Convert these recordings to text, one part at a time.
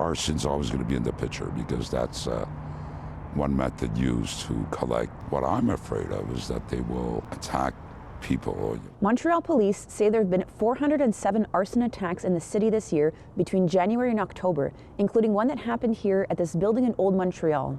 arson's always going to be in the picture because that's one method used to collect. What I'm afraid of is that they will attack people. Montreal Police say there have been 407 arson attacks in the city this year between January and October, including one that happened here at this building in Old Montreal.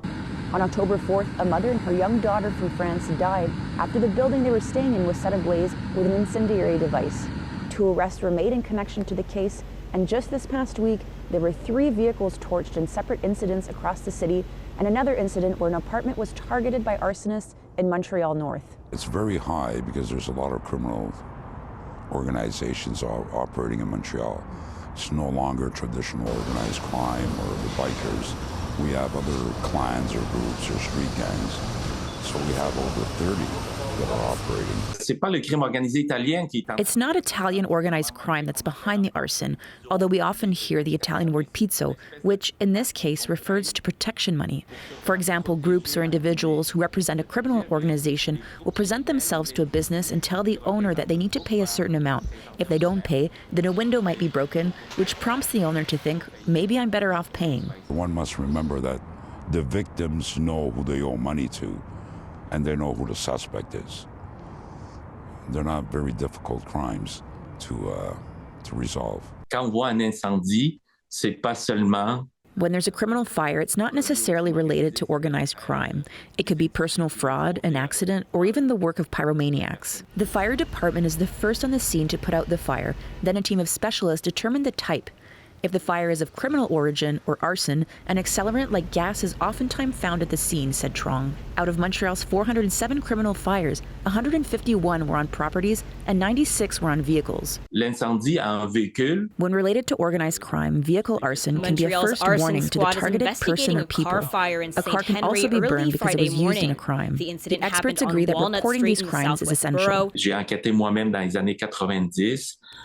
On October 4th, a mother and her young daughter from France died after the building they were staying in was set ablaze with an incendiary device. 2 arrests were made in connection to the case, and just this past week, there were 3 vehicles torched in separate incidents across the city, and another incident where an apartment was targeted by arsonists in Montreal North. It's very high because there's a lot of criminal organizations operating in Montreal. It's no longer traditional organized crime or the bikers. We have other clans or groups or street gangs. So we have over 30 that are operating. It's not Italian organized crime that's behind the arson, although we often hear the Italian word pizzo, which in this case refers to protection money. For example, groups or individuals who represent a criminal organization will present themselves to a business and tell the owner that they need to pay a certain amount. If they don't pay, then a window might be broken, which prompts the owner to think, maybe I'm better off paying. One must remember that the victims know who they owe money to, and they know who the suspect is. They're not very difficult crimes to resolve. When there's a criminal fire, it's not necessarily related to organized crime. It could be personal fraud, an accident, or even the work of pyromaniacs. The fire department is the first on the scene to put out the fire. Then a team of specialists determine the type. If the fire is of criminal origin or arson, an accelerant like gas is oftentimes found at the scene, said Truong. Out of Montreal's 407 criminal fires, 151 were on properties and 96 were on vehicles. When related to organized crime, vehicle arson can be a first warning to the targeted person or people. A car can also be burned because it was used in a crime. The experts agree that reporting these crimes is essential.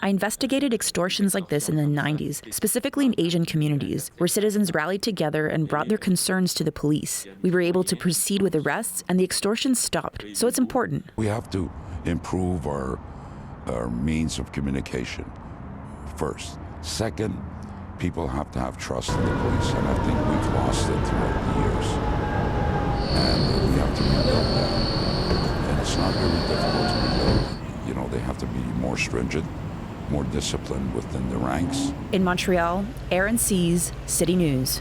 I investigated extortions like this in the 90s, specifically in Asian communities, where citizens rallied together and brought their concerns to the police. We were able to proceed with arrests, and the extortion stopped, so it's important. We have to improve our means of communication, first. Second, people have to have trust in the police, and I think we've lost it throughout the years. And we have to rebuild that. And it's not really difficult to rebuild. You know, they have to be more stringent, more disciplined within the ranks. In Montreal, Erin Seize, City News.